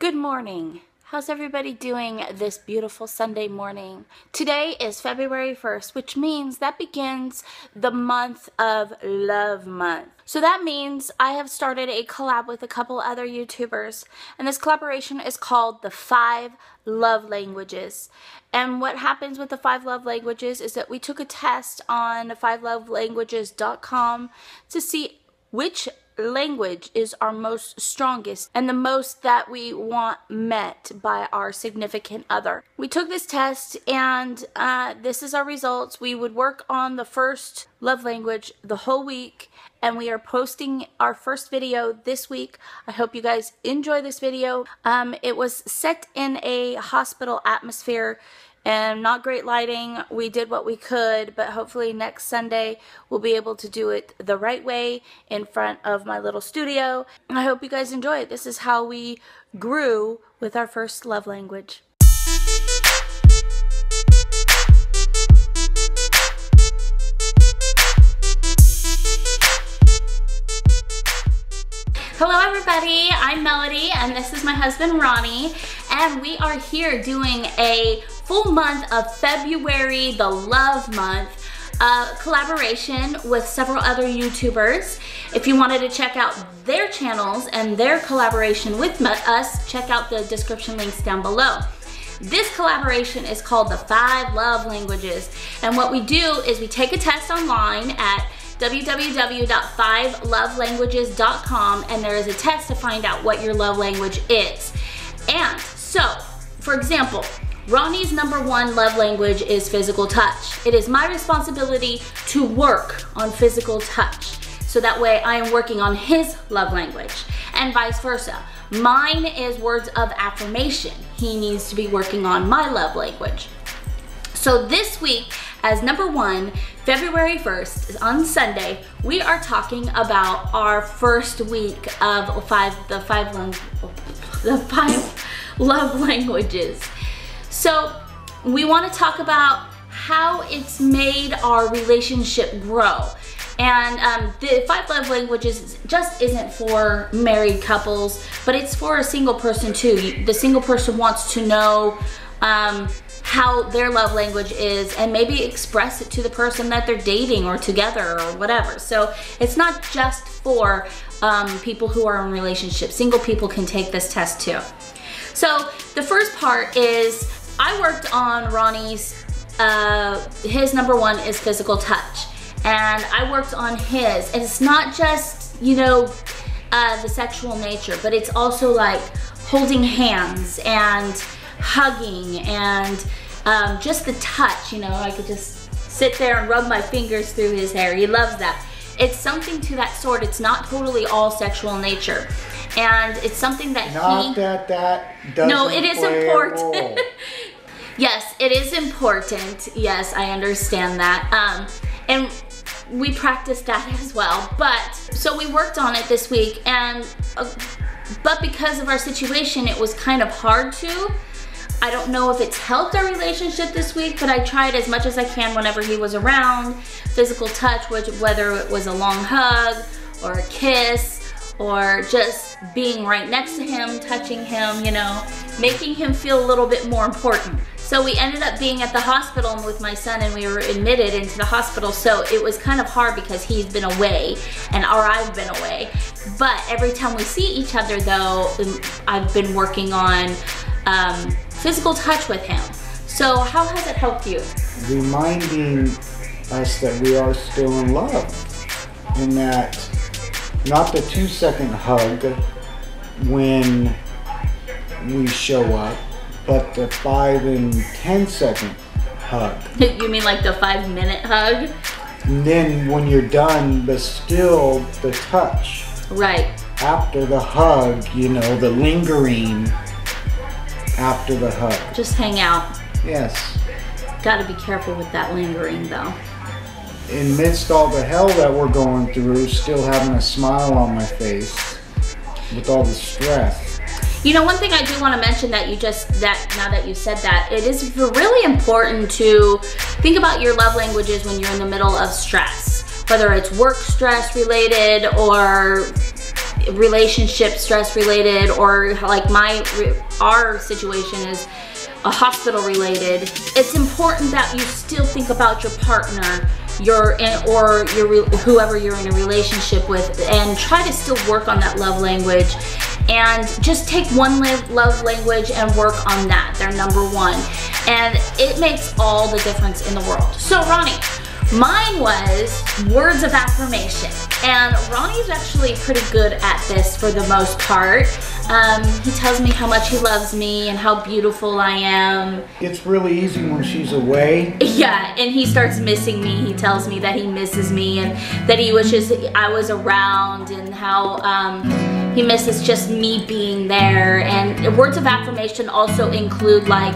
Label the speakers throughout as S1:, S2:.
S1: Good morning. How's everybody doing this beautiful Sunday morning? Today is February 1st, which means that begins the month of Love Month. So that means I have started a collab with a couple other YouTubers, and this collaboration is called the 5 Love Languages. And what happens with the 5 Love Languages is that we took a test on 5lovelanguages.com to see which language is our most strongest and the most that we want met by our significant other. We took this test and this is our results. We would work on the first love language the whole week, and we are posting our first video this week. I hope you guys enjoy this video. It was set in a hospital atmosphere and not great lighting. We did what we could, but hopefully next Sunday we'll be able to do it the right way in front of my little studio. I hope you guys enjoy it. This is how we grew with our first love language. Hello everybody, I'm Melody and this is my husband Ronnie, and we are here doing a full month of February, the Love Month, collaboration with several other YouTubers. If you wanted to check out their channels and their collaboration with us, check out the description links down below. This collaboration is called the 5 Love Languages, and what we do is we take a test online at www.5lovelanguages.com, and there is a test to find out what your love language is. And so, for example, Ronnie's #1 love language is physical touch. It is my responsibility to work on physical touch, so that way I am working on his love language, and vice versa. Mine is words of affirmation. He needs to be working on my love language. So this week, as #1, February 1st, on Sunday, we are talking about our first week of the five love languages. So we want to talk about how it's made our relationship grow. And the 5 love languages just isn't for married couples, but it's for a single person too. The single person wants to know how their love language is and maybe express it to the person that they're dating or together or whatever. So it's not just for people who are in relationships. Single people can take this test too. So the first part is I worked on Ronnie's, his #1 is physical touch, and I worked on his, and it's not just, you know, the sexual nature, but it's also like holding hands and hugging and just the touch, you know. I could just sit there and rub my fingers through his hair. He loves that. It's something to that sort. It's not totally all sexual nature, and it's something that
S2: not that doesn't
S1: no, it is important.
S2: A role.
S1: Yes, it is important. Yes, I understand that, and we practiced that as well. But so we worked on it this week, and but because of our situation, it was kind of hard to. I don't know if it's helped our relationship this week, but I tried as much as I can whenever he was around. Physical touch, whether it was a long hug or a kiss or just being right next to him, touching him, you know, making him feel a little bit more important. So we ended up being at the hospital with my son, and we were admitted into the hospital. So it was kind of hard because he's been away and I've been away. But every time we see each other though, I've been working on physical touch with him. So how has it helped you?
S2: Reminding us that we are still in love, and that not the 2-second hug when we show up, but the 5 and 10-second hug.
S1: You mean like the 5-minute hug?
S2: And then when you're done, but still the touch.
S1: Right.
S2: After the hug, you know, the lingering after the hug.
S1: Just hang out.
S2: Yes.
S1: Gotta be careful with that lingering though.
S2: Amidst all the hell that we're going through, still having a smile on my face with all the stress.
S1: You know, one thing I do want to mention that now that you said that, it is really important to think about your love languages when you're in the middle of stress, whether it's work stress related or relationship stress related, or like our situation is a hospital related, it's important that you still think about your partner, whoever you're in a relationship with, and try to still work on that love language. And just take one love language and work on that. They're number one. And it makes all the difference in the world. So Ronnie, mine was words of affirmation. And Ronnie's actually pretty good at this for the most part. He tells me how much he loves me and how beautiful I am.
S2: It's really easy when she's away.
S1: Yeah, and he starts missing me. He tells me that he misses me and that he wishes I was around, and how he misses just me being there. And words of affirmation also include like,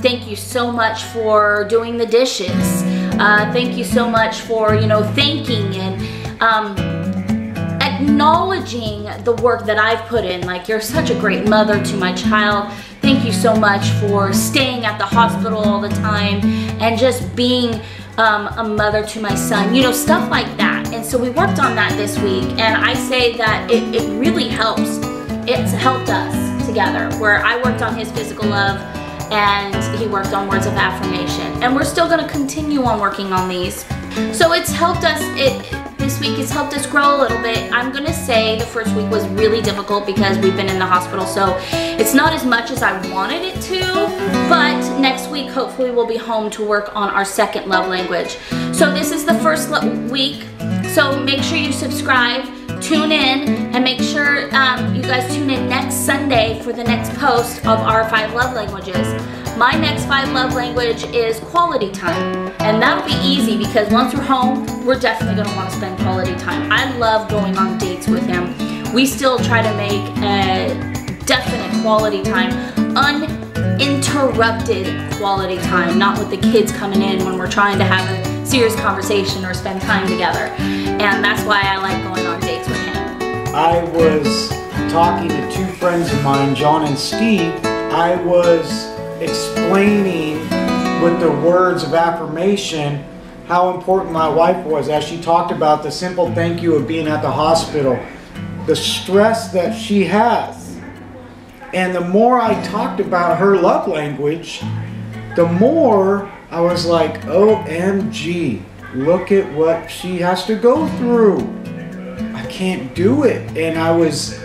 S1: thank you so much for doing the dishes. Thank you so much for, you know, thanking and acknowledging the work that I've put in. Like, you're such a great mother to my child. Thank you so much for staying at the hospital all the time and just being a mother to my son. You know, stuff like that. And so we worked on that this week, and I say that it really helps. It's helped us together, where I worked on his physical love and he worked on words of affirmation. And we're still going to continue on working on these. So it's helped us, this week it's helped us grow a little bit. I'm going to say the first week was really difficult because we've been in the hospital, so it's not as much as I wanted it to, but next week hopefully we'll be home to work on our second love language. So this is the first week, so make sure you subscribe, tune in, and make sure you guys tune in next Sunday for the next post of our 5 love languages. My next 5 love language is quality time, and that'll be easy because once we're home, we're definitely going to want to spend quality time. I love going on dates with him. We still try to make a definite quality time, uninterrupted quality time, not with the kids coming in when we're trying to have a serious conversation or spend time together. And that's why I like going on dates with him.
S2: I was talking to 2 friends of mine, John and Steve. I was explaining with the words of affirmation how important my wife was, as she talked about the simple thank you of being at the hospital, the stress that she has. And the more I talked about her love language, the more I was like, OMG, look at what she has to go through. I can't do it. And I was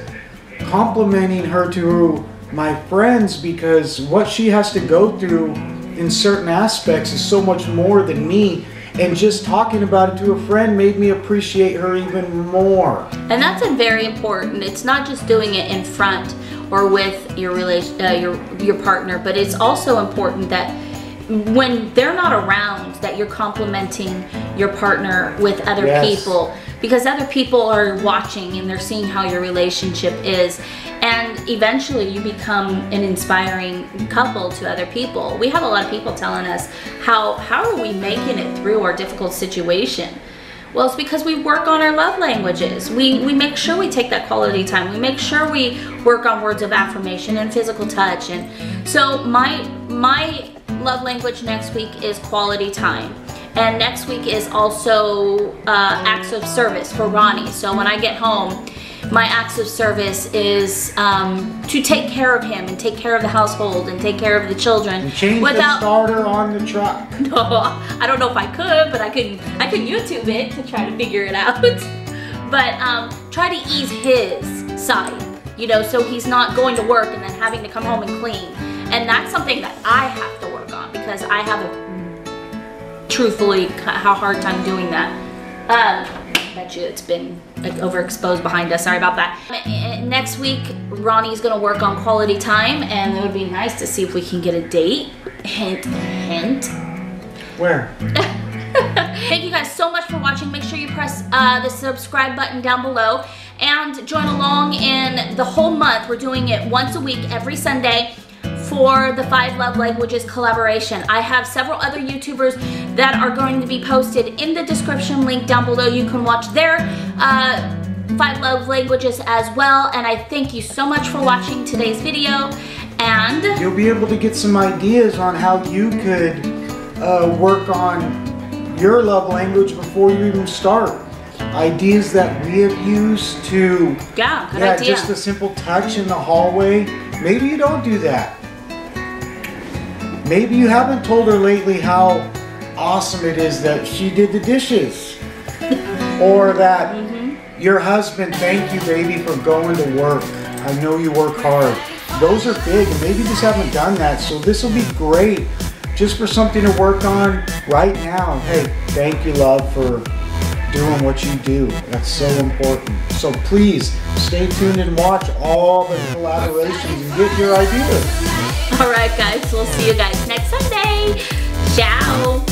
S2: complimenting her to my friends because what she has to go through in certain aspects is so much more than me. And just talking about it to a friend made me appreciate her even more.
S1: And that's very important. It's not just doing it in front or with your partner, but it's also important that when they're not around, that you're complimenting your partner with other people, because other people are watching and they're seeing how your relationship is, and eventually you become an inspiring couple to other people. We have a lot of people telling us how are we making it through our difficult situation. Well, it's because we work on our love languages. We make sure we take that quality time. We make sure we work on words of affirmation and physical touch. And so my love language next week is quality time. And next week is also acts of service for Ronnie. So when I get home, my acts of service is to take care of him and take care of the household and take care of the children.
S2: And change the starter on the truck.
S1: No, I don't know if I could, but I could YouTube it to try to figure it out. But try to ease his side, you know, so he's not going to work and then having to come home and clean. And that's something that I have to work on because I have truthfully a hard time doing that. I bet you it's been like overexposed behind us. Sorry about that. Next week, Ronnie's gonna work on quality time, and it would be nice to see if we can get a date. Hint, hint.
S2: Where?
S1: Thank you guys so much for watching. Make sure you press the subscribe button down below and join along in the whole month. We're doing it once a week, every Sunday, for the 5 Love Languages collaboration. I have several other YouTubers that are going to be posted in the description link down below. You can watch their 5 Love Languages as well. And I thank you so much for watching today's video. And
S2: you'll be able to get some ideas on how you could work on your love language before you even start. ideas that we have used to,
S1: yeah, good idea.
S2: just a simple touch in the hallway. Maybe you don't do that. Maybe you haven't told her lately how awesome it is that she did the dishes. Or that your husband, thank you baby for going to work. I know you work hard. Those are big, and maybe you just haven't done that. So this will be great just for something to work on right now. Hey, thank you, love, for doing what you do. That's so important. So please stay tuned and watch all the collaborations and get your ideas.
S1: All right, guys, we'll see you guys next Sunday. Ciao.